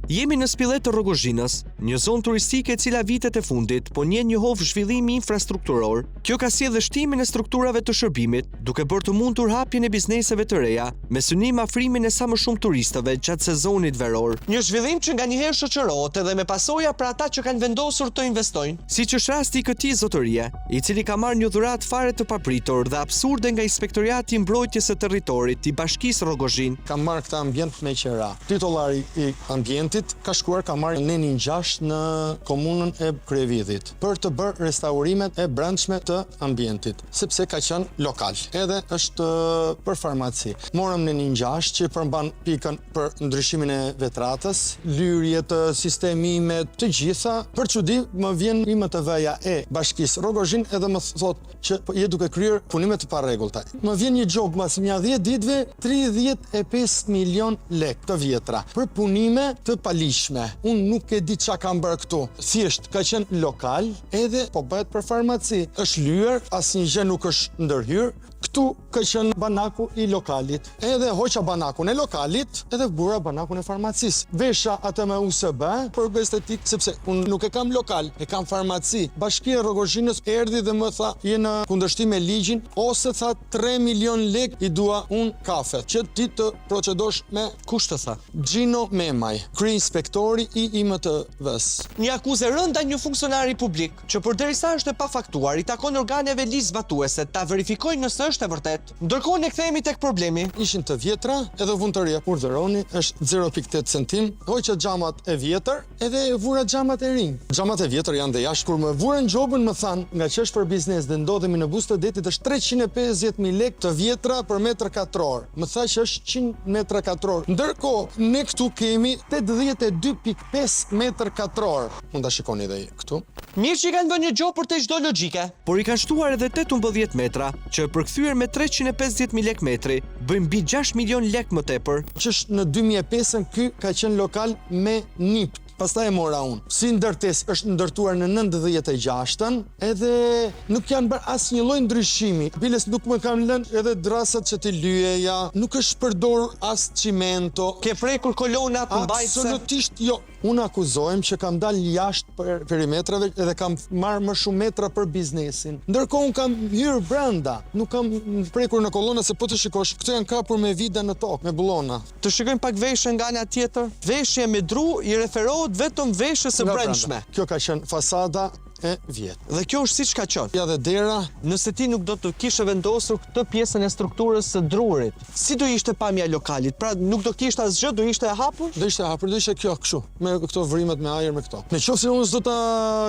Jemi në spillet të Rogozhinës, një zonë turistike e cila vitet e fundit po njen një hovë zhvillimi infrastrukturor. Kjo ka sjellë shtimin e strukturave të shërbimit, duke bërë të mundur hapjen e bizneseve të reja, me synim afrimin e sa më shumë turistëve gjatë sezonit veror. Një zhvillim që nganjëherë shoqërohet edhe me pasoja për ata që kanë vendosur të investojnë. Siç është rasti i këtij zotërie, i cili ka marrë një dhuratë fare të papritur dhe absurde nga Inspektoriati i Mbrojtjes së Territorit i Bashkisë Rogozhinë. Ka marrë këtë ambient me qera. Titullari i ambientit ka shkuar ka marrë nenin 6 në komunën e Kryevidhit për të bërë restaurimet e brendshme të ambientit, sepse ka qenë lokal. Edhe është për farmaci. Morëm nenin 6 që përmban pikën për ndryshimin e vetratës, lyrje të sistemimet të gjitha. Për çudi më vjen IMTV-ja e Bashkisë Rogozhinë edhe më thotë që je duke kryer punime të parregullta. Më vjen një xhok mbas një 10 ditëve 35 milion lekë të vjetra për punime të palishme. Unë nuk e di çka kam bërë këtu. Thjesht ka qenë lokal edhe po bëhet për farmaci. Është lyer, asnjë gjë nuk është ndërhyr. Këtu ka qenë banaku i lokalit. Edhe hoqa banakun e lokalit, edhe bura banakun e farmacisë. Vesha atë me USB për estetik, sepse unë nuk e kam lokal, e kam farmaci. Bashkia e Rogozhinës erdhi dhe më tha, je në kundërshtim me ligjin, ose tha 3 milion lek i dua unë kafe, që ti të procedosh me Kush të tha? Gjino Memaj, krye-inspektori i IMTV-s. Një akuzë rënda një funksionari publik, që përderisa është e pafaktuar, i takon organeve ligjzbatuese ta verifikojnë nëse është e vërtet. Ndërkohë ne kthehemi tek problemi. Ishin të vjetra, edhe vundëria urdhëroni është 0.8 cm, hoqa xhamat e vjetër, edhe vura xhamat e rinj. Xhamat e vjetër janë dhe jashtë, kur më vurën gjobën më thanë, nga që është për biznes dhe ndodhemi në Buzë të Detit është 350.000 lekë të vjetra për metër katror. Më tha që është 100 metra katror. Ndërkohë, ne këtu kemi 82.5 metër katror. Mund ta shikoni edhe këtu. Mirë që i kanë vënë një gjob për të çdo logjike, por i kanë shtuar edhe 18 metra, që përkthyer me 350.000 lekë metri, bëjmë mbi 6 milion lekë më tepër. Që është në 2005 ky ka qenë lokal me nipt. Pastaj e mora unë. Si ndërtesë është ndërtuar në 96-ën, edhe nuk janë bërë asnjë lloj ndryshimi. Biles nuk më kanë lënë edhe drasat që ti lyeja, nuk është përdorur as cimento. Ke prekur kolonat mbajtëse? Absolutisht jo. Unë akuzohem që kam dalë jashtë për perimetrave edhe kam marrë më shumë metra për biznesin. Ndërkohë unë kam hyrë brenda, nuk kam prekur në kolona, se po të shikosh, këto janë kapur me vida në tokë, me bullona. Të shikojmë pak veshje nga ana tjetër. Veshje me dru i referohet vetëm veshjes së brendshme. Kjo ka qenë fasada e vjetë. Dhe kjo është siç ka qenë. Ja dhe dera. Nëse ti nuk do të kishe vendosur këtë pjesën e strukturës së drurit, si do ishte pamja e lokalit? Pra nuk do kishte asgjë, do ishte e hapur? Do ishte e hapur, do ishte kjo kështu, me këto vrimet me ajër me këto. Në qoftë se unë s'do ta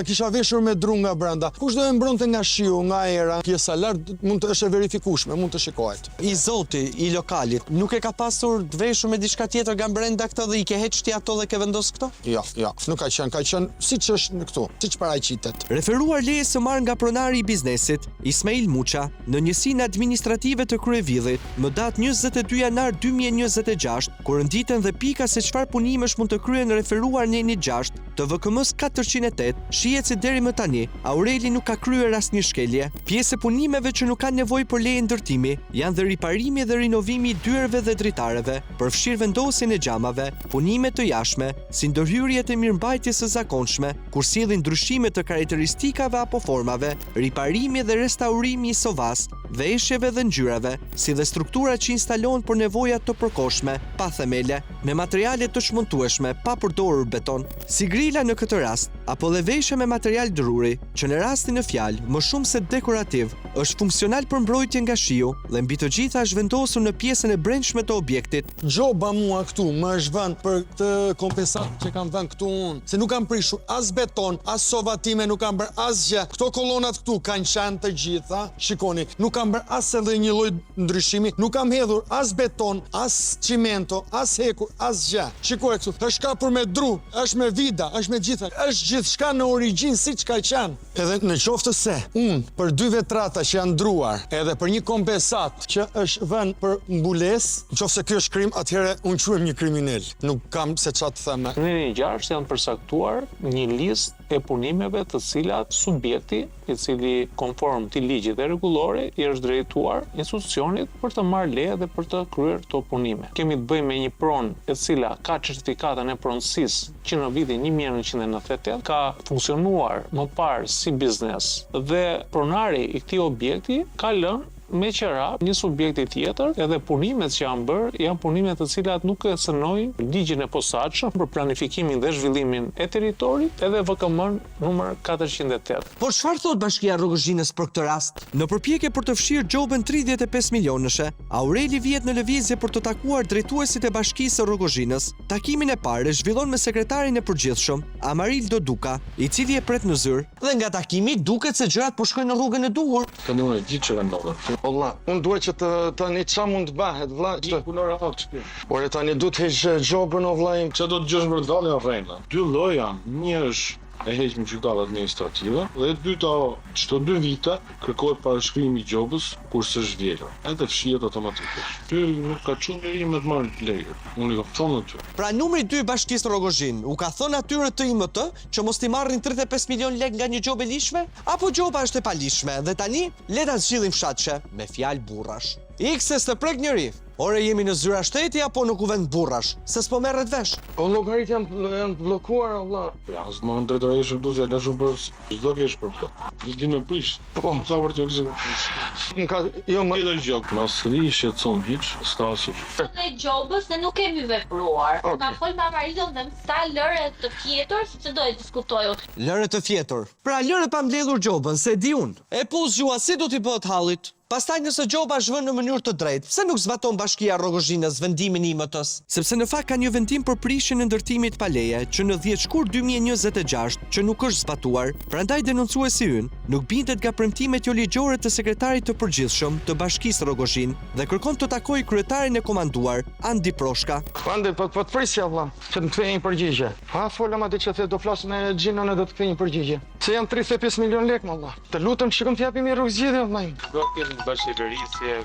kisha veshur me dru nga brenda, kush do e mbronte nga shiu, nga era, pjesa lart mund të është e verifikueshme, mund të shikohet. I zoti i lokalit nuk e ka pasur të veshur me diçka tjetër nga brenda këtë dhe i ke heqti ato dhe ke vendos këto? Jo, nuk ka qenë siç është në këtu, siç paraqitet. Referuar lejes së marrë nga pronari i biznesit, Ismail Muça, në njësinë administrative të Kryevidhit, më datë 22 janar 2026, kur nditen dhe pika se çfarë punimesh mund të kryen referuar në 6 të VKM-s 408, shihet se deri më tani Aureli nuk ka kryer asnjë shkelje. Pjesë e punimeve që nuk kanë nevojë për leje ndërtimi janë dhe riparimi dhe rinovimi i dyerve dhe dritareve, përfshirë vendosjen e xhamave, punime të jashtme, si ndërhyrjet e mirëmbajtjes së zakonshme, kur sillin ndryshime të karakteristikave apo formave, riparimi dhe restaurimi i sovas, veshjeve dhe ngjyrave, si dhe struktura që instalohen për nevojat të përkohshme, pa themele, me materiale të shmontueshme, pa përdorur beton, si grila në këtë rast, apo dhe veshje me material druri, që në rastin e fjalë, më shumë se dekorativ, është funksional për mbrojtje nga shiu dhe mbi të gjitha është vendosur në pjesën e brendshme të objektit. Gjoba mua këtu më është vënë për të kompensat që kam vënë këtu unë, se nuk kam prishur as beton, as sovatime, nuk kam bërë asgjë. Këto kolonat këtu kanë qenë të gjitha. Shikoni, nuk kam bërë as edhe një lloj ndryshimi, nuk kam hedhur as beton, as cimento, as hekur, asgjë. Shikoj këtu, është kapur me dru, është me vida, është me gjitha, është gjithçka në origjinë siç ka qenë. Edhe në qoftë se unë për 2 vetrata që janë ndruar, edhe për një kompensat që është vënë për mbulesë, në qoftë se ky është krim, atëherë unë quhem një kriminal. Nuk kam se çfarë të them. Në 6 janë përsaktuar një listë e punimeve të cilat subjekti i cili konform të ligjit dhe rregullore i është drejtuar institucionit për të marrë leje dhe për të kryer këto punime. Kemi të bëjmë me një pronë e cila ka certifikatën e pronësisë që në vitin 1998 ka funksionuar më parë si biznes dhe pronari i këtij objekti ka lënë me qëra një subjekti tjetër edhe punimet që janë bërë janë punime të cilat nuk e cënojnë ligjin e posaçëm për planifikimin dhe zhvillimin e territorit edhe VKM numër 408. Por çfarë thot Bashkia e Rrogozhinës për këtë rast? Në përpjekje për të fshirë gjobën 35 milionëshe, Aureli vihet në lëvizje për të takuar drejtuesit e Bashkisë së Rrogozhinës. Takimin e parë zhvillon me sekretarin e përgjithshëm, Amarildo Duka, i cili e pret në zyrë. Dhe nga takimi duket se gjërat po shkojnë në rrugën e duhur. Kanë një gjë që ndodhet. Valla, unë duhet që tani qa mund të bëhet, vlla. Një punor ato të shpirë. Por e tani du të heq gjobën o vlla im. Që do të gjosh për dalë janë rejna. Dy lloj janë, një është e heqmë gjykata administrative dhe e dyta, çdo 2 vite kërkohet parashkrimi i gjobës kur s'është vjedhur. Edhe fshihet automatikisht. Ty nuk ka çuar njeri me të marrë leje. Unë i kam thonë aty. Pra numri 2 Bashkisë Rrogozhinë u ka thënë atyre të IMT që mos t'i marrin 35 milion lekë nga një gjobë e lishme, apo gjoba është e palishme dhe tani le ta zgjidhim fshatshë me fjalë burrash. Ikse s'të prek njëri. Ore jemi në zyra shteti apo në kuvend burrash, se s'po merret vesh. O llogarit janë bllokuar o vlla. Ja, s'më drejtoresh duzja la shumë çdo kesh për këtë. Gjithë me prish. Po, sa për të gjithë. Ka jo më Edhe gjok, mos ri shqetëson hiç, stasi. Në gjobës ne nuk kemi vepruar. Okay. Ka fol me Amarilon dhe më tha lëre të fjetur, sepse do të diskutojë. Lëre të fjetur. Pra lëre pa mbledhur gjobën, se di unë. E pus gjua si do t'i bëhet hallit? Pastaj nëse gjoba është vënë në mënyrë të drejtë, pse nuk zbaton Bashkia e Rrogozhinës vendimin e IMT-s? Sepse në fakt ka një vendim për prishjen e ndërtimit pa leje që në 10 shkurt 2026 që nuk është zbatuar. Prandaj denoncuesi ynë nuk bindet nga premtimet jo ligjore të sekretarit të përgjithshëm të Bashkisë Rrogozhinë dhe kërkon të takojë kryetarin e komanduar, Andi Proshka. Ande, po të prisja vlla, që të kthej një përgjigje. Ha folëm atë që the do flas me Xhinën e do të kthej një përgjigje. Se janë 35 milion lekë valla. Të lutem shikojmë të japim një rrugë zgjidhje vlla. Do të bashkëverisje.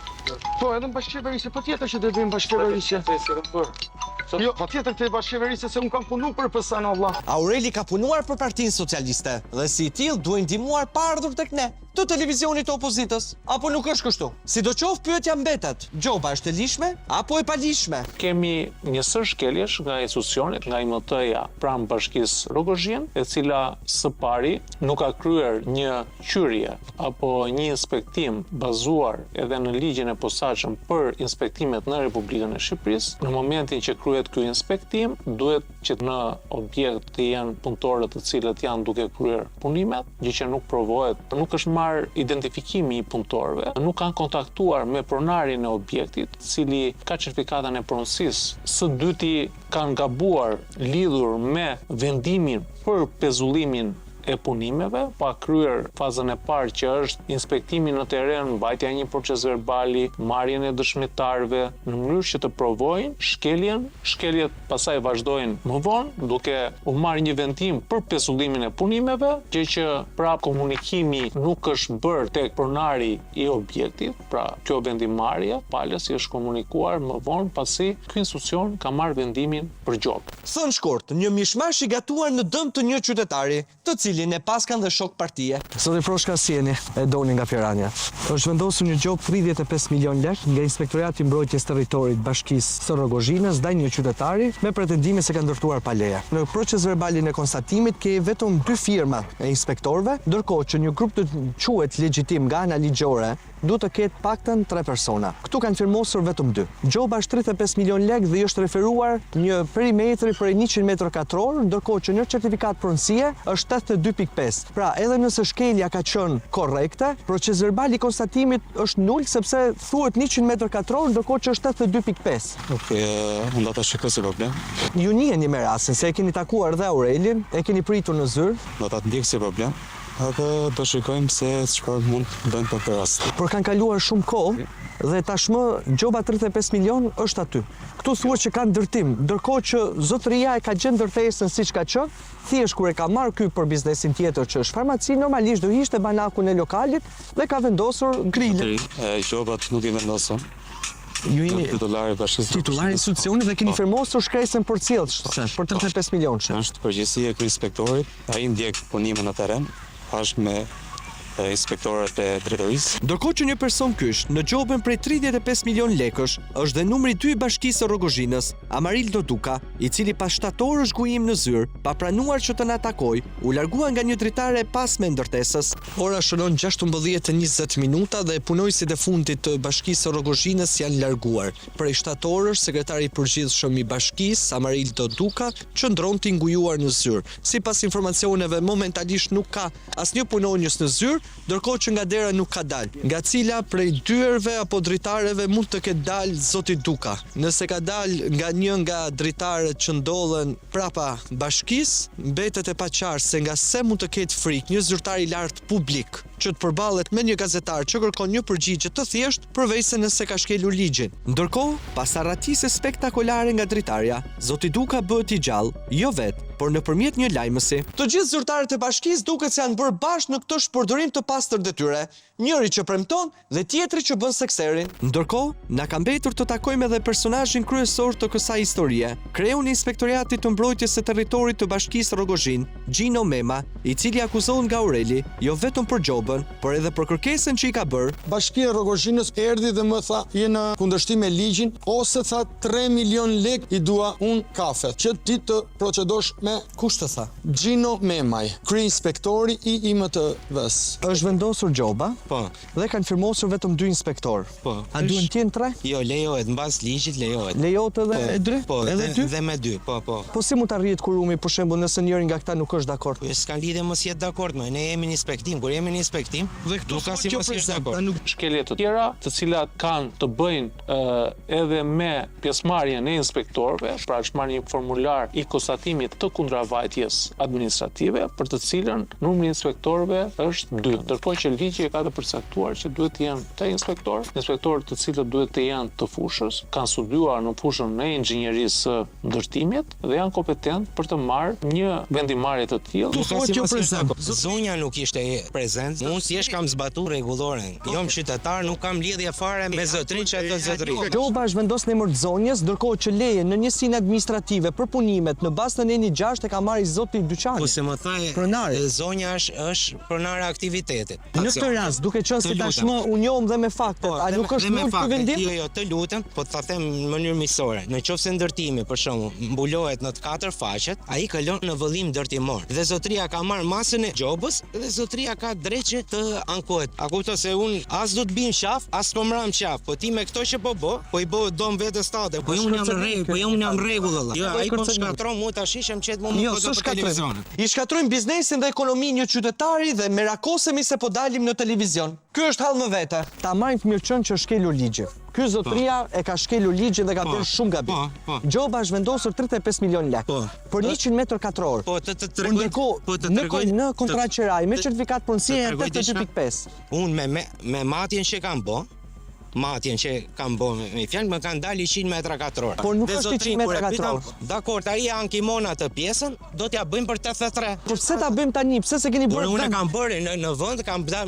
Po, edhe në bashkëverisje, po tjetër që do bëjmë bashkëverisje. Jo, po tjetër të bashkëverisje se unë kam punu për PSN vlla. Aureli ka punuar për Partinë Socialiste dhe si i tillë duhen ndihmuar pa ardhur tek ne, të televizionit të opozitës. Apo nuk është kështu? Sidoqoftë pyetja mbetet, gjoba është e lishme apo e palishme? Kemi një sër shkeljesh nga institucionet, nga IMT-ja pranë Bashkisë Rrogozhinë, e cila së pari nuk ka kryer një qyrje apo një inspektim bazuar edhe në ligjin e posaçëm për inspektimet në Republikën e Shqipërisë. Në momentin që kryhet ky inspektim, duhet që në objekt të jenë punëtorët të cilët janë duke kryer punimet, gjë që nuk provohet, nuk është marrë identifikimi i punëtorëve, nuk kanë kontaktuar me pronarin e objektit, cili ka certifikatën e pronësisë. Së dyti kanë gabuar lidhur me vendimin për pezullimin e punimeve, pa kryer fazën e parë që është inspektimi në teren, mbajtja e një proces verbali, marrjen e dëshmitarëve në mënyrë që të provojnë shkeljet pastaj vazhdojnë më vonë duke u marrë një vendim për pezullimin e punimeve, gjë që prap komunikimi nuk është bërë tek pronari i objektit, pra kjo vendimarrje palësi është komunikuar më vonë pasi ky institucion ka marrë vendimin për gjobë. Thënë shkurt, një mishmash i gatuar në dëm të një qytetari, të cilin e paskan dhe shok partie. Zoti Proshka si jeni? E doni nga Pirania. Është vendosur një gjobë 35 milion lekë nga Inspektorati i Mbrojtjes Territorit Bashkisë së Rrogozhinës ndaj një qytetari me pretendime se ka ndërtuar pa leje. Në proces verbalin e konstatimit ke vetëm 2 firma e inspektorëve, ndërkohë që një grup të quhet legjitim nga ana ligjore duhet të ketë paktën 3 persona. Këtu kanë firmosur vetëm 2. Gjoba është 35 milion lekë dhe i është referuar një perimetri për 100 metra katror, ndërkohë që në certifikat pronësie është 82.5. Pra, edhe nëse shkelja ka qenë korrekte, proces verbal i konstatimit është nul sepse thuhet 100 metra katror, ndërkohë që është 82.5. Okej, unë ata shikoj se problem. Ju njiheni me rastin se e keni takuar dhe Aurelin, e keni pritur në zyrë. Do ta ndjek si problem. Edhe do shikojmë se çfarë mund të bëjmë për këtë rast. Por kanë kaluar shumë kohë dhe tashmë gjoba 35 milion është aty. Këtu thuhet që ka ndërtim, ndërkohë që zotëria e ka gjetë ndërtesën siç ka qenë, thjesht kur e ka marrë ky për biznesin tjetër që është farmaci, normalisht do ishte banakun e lokalit dhe ka vendosur grilin. Gjobat nuk i vendosën. Ju jeni Titullari i bashkisë. titullari i institucionit dhe keni firmosur shkresën për cilë, për 35 milionë. Është përgjegjësia e kryeinspektorit, ai ndjek punimin në terren, bashkë me inspektorët e drejtorisë. Ndërkohë që një person kysh në gjobën prej 35 milion lekësh është dhe numri 2 i bashkisë së Rogozhinës, Amarildo Duka, i cili pas 7 orësh gujim në zyrë, pa pranuar që të na takoj, u largua nga një dritare pas me ndërtesës. Ora shënon 16:20 minuta dhe punojësit e fundit të bashkisë së Rogozhinës janë larguar. Prej 7 orësh, sekretari i përgjithshëm i bashkisë, Amarildo Duka, qëndronte i ngujuar në zyrë. Sipas informacioneve, momentalisht nuk ka asnjë punonjës në zyrë, ndërkohë që nga dera nuk ka dalë. Nga cila prej dyerve apo dritareve mund të ketë dalë zoti Duka. Nëse ka dalë nga një nga dritaret që ndodhen prapa bashkisë, mbetet e paqartë se nga se mund të ketë frikë një zyrtar i lartë publik që të përballet me një gazetar që kërkon një përgjigje të thjeshtë përveç se nëse ka shkelur ligjin. Ndërkohë, pas arratisë spektakolare nga dritarja, zoti Duka bëhet i gjallë, jo vetë, por nëpërmjet një lajmësi. Të gjithë zyrtarët e bashkisë duket se janë bërë bashkë në këtë shpërdorim të pastër detyre, njëri që premton dhe tjetri që bën sekserin. Ndërkohë, na ka mbetur të takojmë edhe personazhin kryesor të kësaj historie, kreun e Inspektoriatit të Mbrojtjes së Territorit të Bashkisë Rogozhin, Gjino Mema, i cili akuzohet nga Aureli, jo vetëm për gjobën, por edhe për kërkesën që i ka bërë. Bashkia e Rogozhinës erdhi dhe më tha, je në kundërshtim me ligjin, ose tha 3 milion lek i dua unë kafe, që ti të procedosh me Kush të tha? Gjino Memaj, kryeinspektori i IMT-s. Është vendosur gjoba Po, dhe kanë firmosur vetëm 2 inspektor. po. A duhen të jenë 3? Jo, lejohet, mbas ligjit lejohet. Lejohet edhe e 3? Po, Edhe dhe, 2? dhe me 2, po, po. Po si mund të arrihet kurumi, për shembull, nëse njëri nga këta nuk është dakord? Po, s'kan lidhje mos jetë dakord, më. Ne jemi në inspektim, kur jemi në inspektim, Dhe këtu nuk ka si mos jesh dakord. Shkelje të tjera, të cilat kanë të bëjnë edhe me pjesëmarrjen e inspektorëve, pra është marrë një formular i konstatimit të kundravajtjes administrative, për të cilën numri i inspektorëve është 2. Ndërkohë që ligji e ka të përcaktuar që duhet të jenë 3 inspektorë të cilët duhet të jenë të fushës, kanë studiuar në fushën e inxhinierisë së ndërtimit dhe janë kompetent për të marrë një vendimarrje të tillë. Nuk ka si mos jesh dakord. Zonja nuk ishte prezent. Unë si kam zbatuar rregulloren. Jam qytetar, nuk kam lidhje fare me zotrin që ato zotrin. Gjoba është vendosur në emër të zonjës, ndërkohë që leje në njësinë administrative për punimet në bazë të neni 6 e ka marrë zoti i dyqanit. Po se më tha, Pronari. zonja është pronare e aktivitetit. Në këtë rast, duke qenë se Të lutem. tashmë u njohëm dhe me fakte, a nuk është nul ky vendim? Jo, të lutem, po ta them në mënyrë miqësore. Në qoftë se ndërtimi, për shembull, mbulohet në të 4 faqet, ai kalon në vëllim ndërtimor. Dhe zotria ka marrë masën e gjobës dhe zotria ka drejtë të ankohet. A kupton se un as do të bim qaf, as po mram qaf, po ti me këto që po i bë dom vetes tate. Po unë jam në rregull, po unë jam në rregull valla. Jo, ai po shkatron mua tash ishem qet mua Jo, po do s'është për televizion. I shkatrojmë biznesin dhe ekonominë një qytetari dhe merakosemi se po dalim në televizion. Ky është hall më vete. Ta marrim të mirëqen që shkelur ligji. Ky zotria e ka shkelur ligjin dhe ka bërë shumë gabim. po. Gjoba është vendosur 35 milion lek. Po. Për 100 metër katror. Po të Ndërkohë, tregoj në kontratë qeraj me certifikat punësie të tregoj 82.5. Unë me matjen që kam bë, matjen që kam bë me fjalë më kanë dalë 100 metra katror. Por nuk është 100 metra katror. Dakor, ai ankimon atë pjesën, do t'ja bëjmë për 83. Po pse ta bëjmë tani? Pse se keni Por bërë? unë kam bërë në vend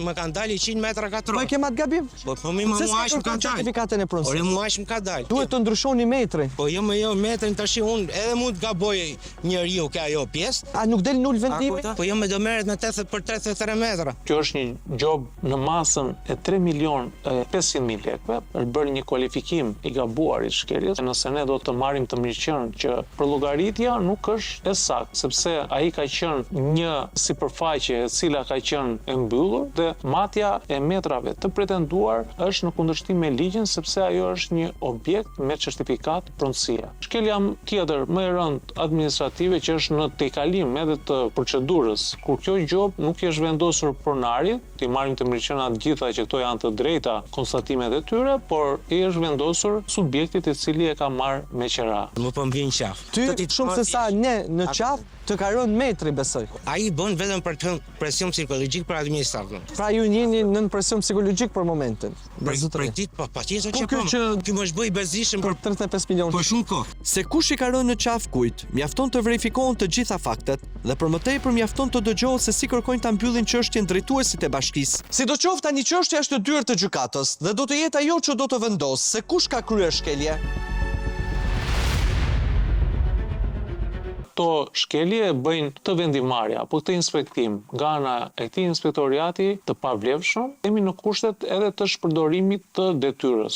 më kanë dalë 100 metra katror. Po e ke atë gabim? Po mi më muash më kanë dalë. Certifikatën e Por punësisë. muash më ka dalë. Duhet të ndryshoni metrin. Po jo metrin tash unë edhe mund të gaboj njeriu ka ajo pjesë. A nuk del nul vendimi? Po jo më do merret me 80 për 83 metra. Kjo është një job në masën e 3 milion 500.000 lekëve, është bërë një kualifikim i gabuar i shkeljes. Nëse ne do të marrim të mirëqen që përllogaritja nuk është e saktë, sepse ai ka qenë një sipërfaqe e cila ka qenë e mbyllur dhe matja e metrave të pretenduar është në kundërshtim me ligjin sepse ajo është një objekt me certifikat pronësie. Shkelja tjetër më e rëndë administrative që është në tejkalim edhe të procedurës, kur kjo gjop nuk është vendosur pronarit, ti marrim të mirëqen atë gjitha që këto janë të drejta konstatimet e tyre, por i është vendosur subjektit i cili e ka marrë me qera. Më po mbien qaf. Ty shumë se sa ne në qaf të ka rënë metri besoj. Ai bën vetëm për të presion psikologjik për administratorën. Pra ju jeni në presion psikologjik për momentin. Për ditë patjetër që ky që ky më zgjoi bezishëm për 35 milionë. për shumë kohë. Se kush i ka rënë në qaf kujt, mjafton të verifikohen të gjitha faktet dhe për më tepër mjafton të dëgjohet se si kërkojnë ta mbyllin çështjen drejtuesit e bashkisë. Sidoqoftë tani çështja është e dyert të gjykatës dhe do të jetë ajo që do të vendosë se kush ka kryer shkelje. Këto shkelje bëjnë të vendimarrja apo këtë inspektim nga ana e këtij inspektoriati të pavlefshëm, jemi në kushtet edhe të shpërdorimit të detyrës.